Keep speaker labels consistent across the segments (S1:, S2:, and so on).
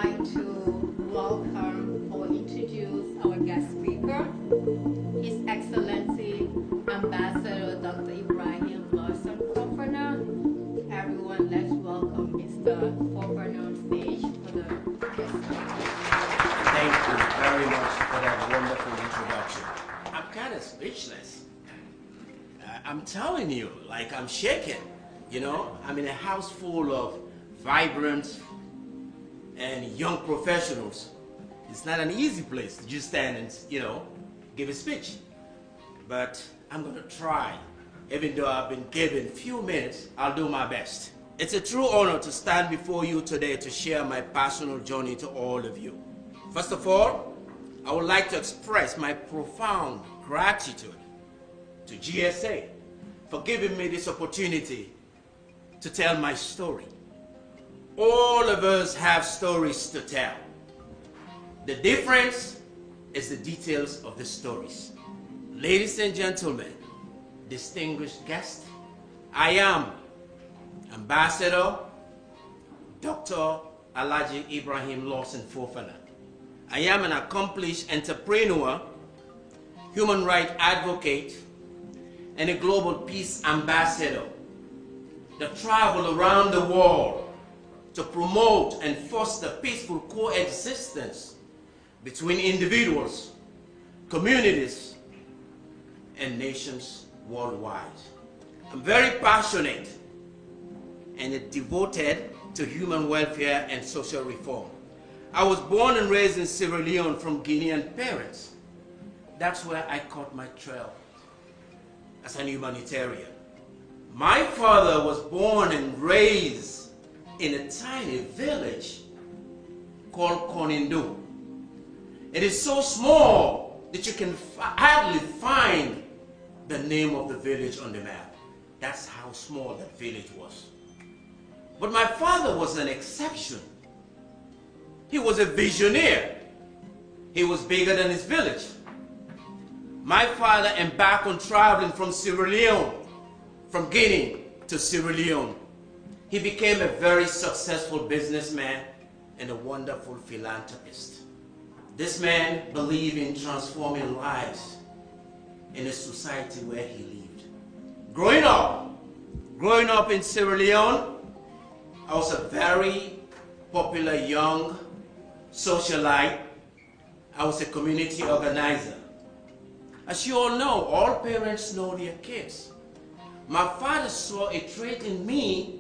S1: like to welcome or introduce our guest speaker, His Excellency Ambassador Dr. Ibrahim Lawson Fofana. Everyone, let's welcome Mr. Fofana on stage for the guest speaker.
S2: Thank you very much for that wonderful introduction. I'm kind of speechless. I'm telling you, like I'm shaken. You know, I'm in a house full of vibrant and young professionals. It's not an easy place to just stand and, give a speech. But I'm going to try. Even though I've been given a few minutes, I'll do my best. It's a true honor to stand before you today to share my personal journey to all of you. First of all, I would like to express my profound gratitude to GSA for giving me this opportunity to tell my story. All of us have stories to tell. The difference is the details of the stories. Ladies and gentlemen, distinguished guests, I am Ambassador Dr. Alhaji Ibrahim Lawson Fofana. I am an accomplished entrepreneur, human rights advocate, and a global peace ambassador that travel around the world to promote and foster peaceful coexistence between individuals, communities, and nations worldwide. I'm very passionate and devoted to human welfare and social reform. I was born and raised in Sierra Leone from Guinean parents. That's where I caught my trail as an humanitarian. My father was born and raised in a tiny village called Konindu. It is so small that you can hardly find the name of the village on the map. That's how small that village was. But my father was an exception. He was a visionary. He was bigger than his village. My father embarked on traveling from Sierra Leone, from Guinea to Sierra Leone. He became a very successful businessman and a wonderful philanthropist. This man believed in transforming lives in a society where he lived. Growing up in Sierra Leone, I was a very popular young socialite. I was a community organizer. As you all know, all parents know their kids. My father saw a trait in me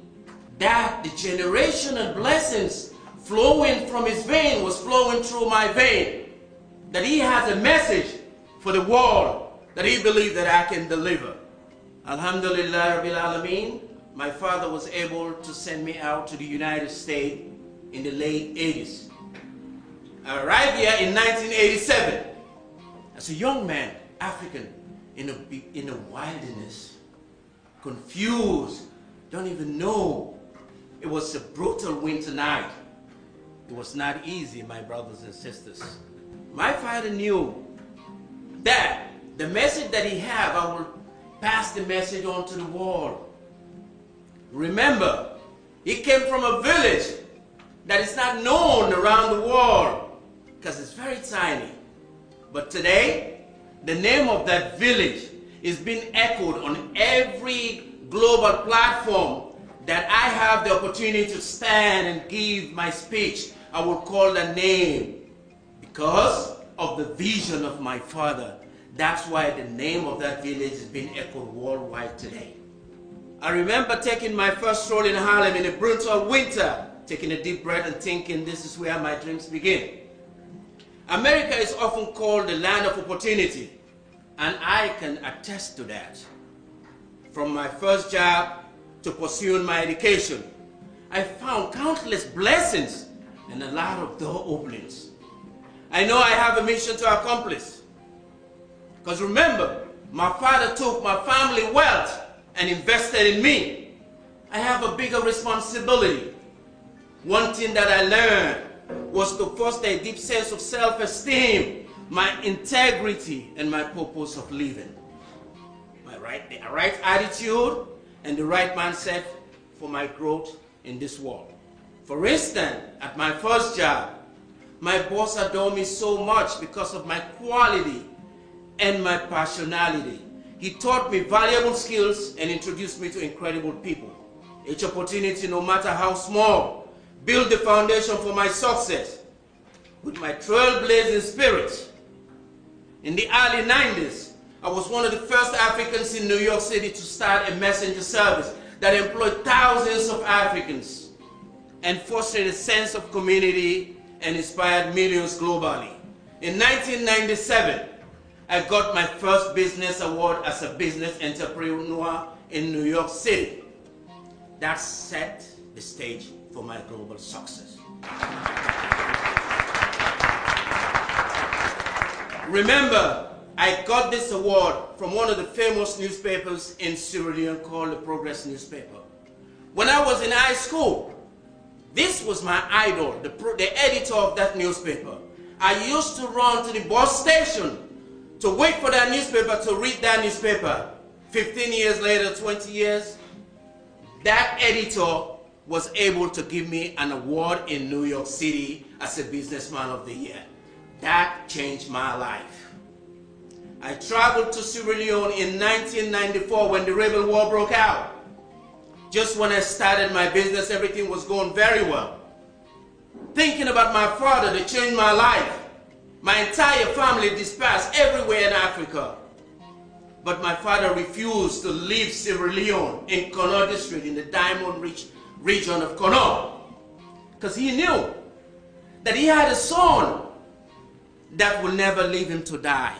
S2: that the generational blessings flowing from his vein was flowing through my vein. That he has a message for the world that he believed that I can deliver. Alhamdulillah Rabbil Alameen, my father was able to send me out to the United States in the late 80s. I arrived here in 1987 as a young man, African, in a wilderness, confused, don't even know. It was a brutal winter night. It was not easy, my brothers and sisters. My father knew that the message that he had, I will pass the message on to the world. Remember, he came from a village that is not known around the world because it's very tiny. But today, the name of that village is being echoed on every global platform that I have the opportunity to stand and give my speech. I will call the name because of the vision of my father. That's why the name of that village is being echoed worldwide today. I remember taking my first stroll in Harlem in a brutal winter, taking a deep breath and thinking this is where my dreams begin. America is often called the land of opportunity, and I can attest to that. From my first job to pursuing my education, I found countless blessings and a lot of door openings. I know I have a mission to accomplish. Because remember, my father took my family wealth and invested in me. I have a bigger responsibility. One thing that I learned was to foster a deep sense of self-esteem, my integrity, and my purpose of living. The right attitude and the right mindset for my growth in this world. For instance, at my first job, my boss adored me so much because of my quality and my personality. He taught me valuable skills and introduced me to incredible people. Each opportunity, no matter how small, built the foundation for my success. With my trailblazing spirit, in the early 90s, I was one of the first Africans in New York City to start a messenger service that employed thousands of Africans and fostered a sense of community and inspired millions globally. In 1997, I got my first business award as a business entrepreneur in New York City. That set the stage for my global success. Remember, I got this award from one of the famous newspapers in Sierra Leone called the Progress newspaper. When I was in high school, this was my idol, the editor of that newspaper. I used to run to the bus station to wait for that newspaper, to read that newspaper. 15 years later, 20 years, that editor was able to give me an award in New York City as a businessman of the year. That changed my life. I traveled to Sierra Leone in 1994 when the rebel war broke out. Just when I started my business, everything was going very well. Thinking about my father, that changed my life. My entire family dispersed everywhere in Africa. But my father refused to leave Sierra Leone in Kono district in the diamond-rich region of Kono, because he knew that he had a son that will never leave him to die.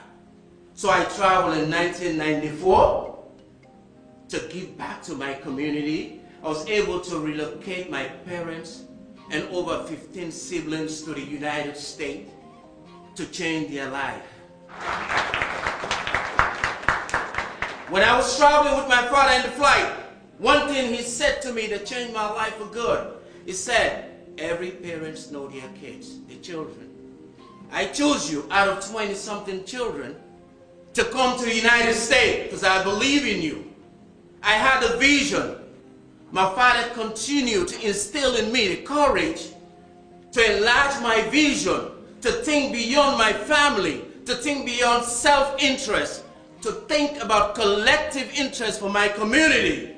S2: So I traveled in 1994 to give back to my community. I was able to relocate my parents and over 15 siblings to the United States to change their life. When I was traveling with my father in the flight, one thing he said to me that changed my life for good. He said, every parents know their kids, their children. I chose you out of 20-something children to come to the United States because I believe in you. I had a vision. My father continued to instill in me the courage to enlarge my vision, to think beyond my family, to think beyond self-interest, to think about collective interest for my community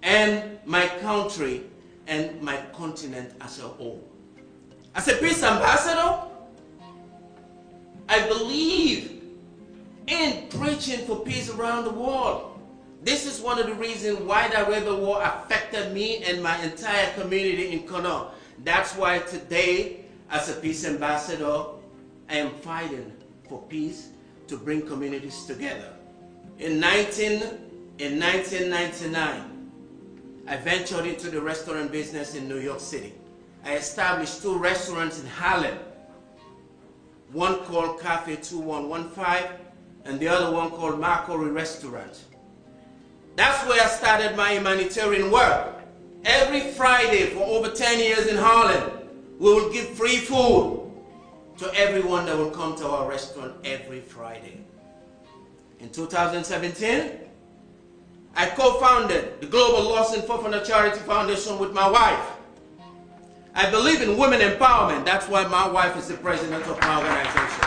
S2: and my country and my continent as a whole. As a peace ambassador, I believe in preaching for peace around the world. This is one of the reasons why the rebel war affected me and my entire community in Kono. That's why today, as a peace ambassador, I am fighting for peace to bring communities together. In 1999, I ventured into the restaurant business in New York City. I established 2 restaurants in Harlem. One called Cafe 2115 and the other one called Marcory Restaurant. That's where I started my humanitarian work. Every Friday for over 10 years in Harlem, we will give free food to everyone that will come to our restaurant every Friday. In 2017, I co-founded the Global Lost and Fofana Charity Foundation with my wife. I believe in women empowerment. That's why my wife is the president of my organization.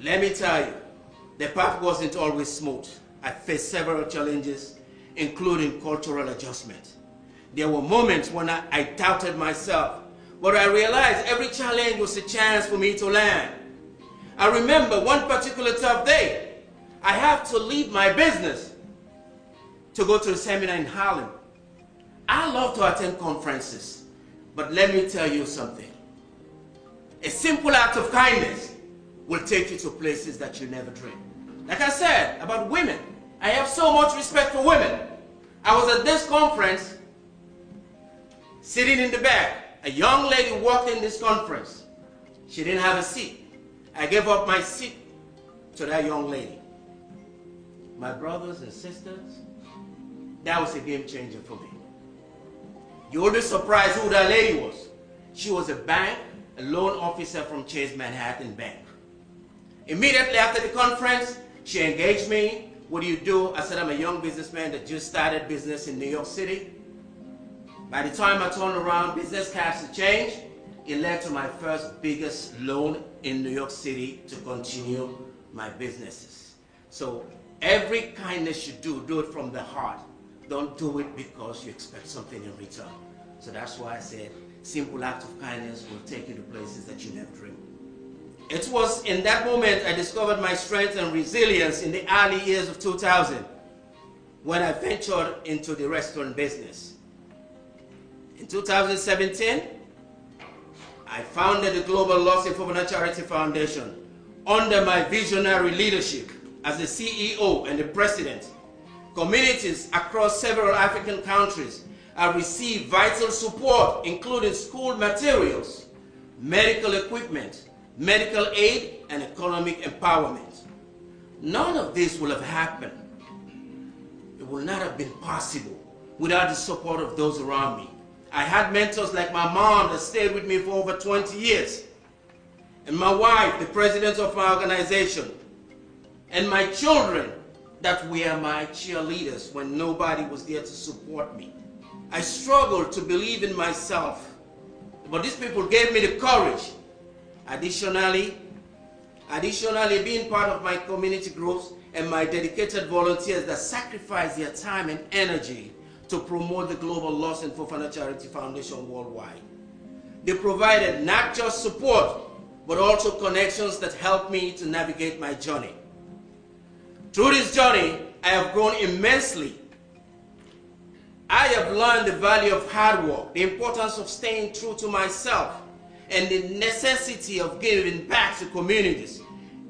S2: Let me tell you, the path wasn't always smooth. I faced several challenges, including cultural adjustment. There were moments when I doubted myself, but I realized every challenge was a chance for me to learn. I remember one particular tough day, I had to leave my business to go to a seminar in Harlem. I love to attend conferences, but let me tell you something. A simple act of kindness will take you to places that you never dreamed. Like I said about women, I have so much respect for women. I was at this conference, sitting in the back. A young lady walked in this conference. She didn't have a seat. I gave up my seat to that young lady. My brothers and sisters, that was a game changer for me. You will be surprised who that lady was. She was a loan officer from Chase Manhattan Bank. Immediately after the conference, she engaged me. What do you do? I said, I'm a young businessman that just started business in New York City. By the time I turned around, business cash to change. It led to my first biggest loan in New York City to continue my businesses. So every kindness you do it from the heart. Don't do it because you expect something in return. So that's why I said, simple act of kindness will take you to places that you never dreamed. It was in that moment I discovered my strength and resilience in the early years of 2000 when I ventured into the restaurant business. In 2017, I founded the Global Lost and Foreigner Charity Foundation under my visionary leadership as the CEO and the president. Communities across several African countries have received vital support, including school materials, medical equipment, medical aid, and economic empowerment. None of this would have happened. It would not have been possible without the support of those around me. I had mentors like my mom that stayed with me for over 20 years, and my wife, the president of my organization, and my children that were my cheerleaders when nobody was there to support me. I struggled to believe in myself, but these people gave me the courage. Additionally, being part of my community groups and my dedicated volunteers that sacrifice their time and energy to promote the Global Lost and Foreigner Charity Foundation worldwide. They provided not just support, but also connections that helped me to navigate my journey. Through this journey, I have grown immensely. I have learned the value of hard work, the importance of staying true to myself, and the necessity of giving back to communities.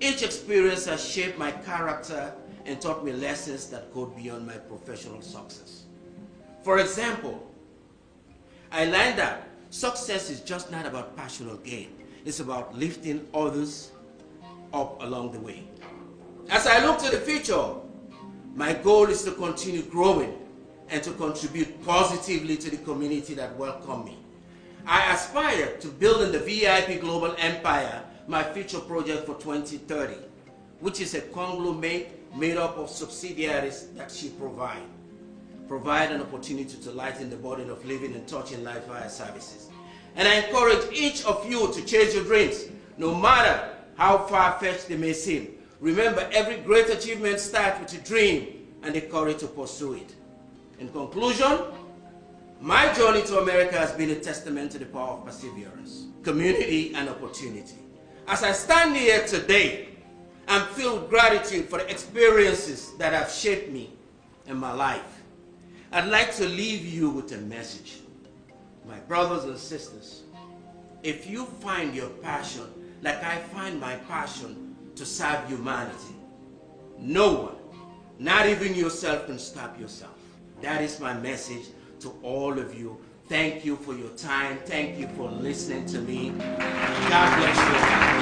S2: Each experience has shaped my character and taught me lessons that go beyond my professional success. For example, I learned that success is just not about personal gain. It's about lifting others up along the way. As I look to the future, my goal is to continue growing and to contribute positively to the community that welcomed me. I aspire to building the VIP Global Empire, my future project for 2030, which is a conglomerate made up of subsidiaries that she provide an opportunity to lighten the burden of living and touching life via services. And I encourage each of you to chase your dreams, no matter how far-fetched they may seem. Remember, every great achievement starts with a dream and the courage to pursue it. In conclusion, my journey to America has been a testament to the power of perseverance, community, and opportunity. As I stand here today, I'm filled with gratitude for the experiences that have shaped me in my life. I'd like to leave you with a message. My brothers and sisters, if you find your passion like I find my passion to serve humanity, no one, not even yourself, can stop yourself. That is my message to all of you. Thank you for your time. Thank you for listening to me. God bless you.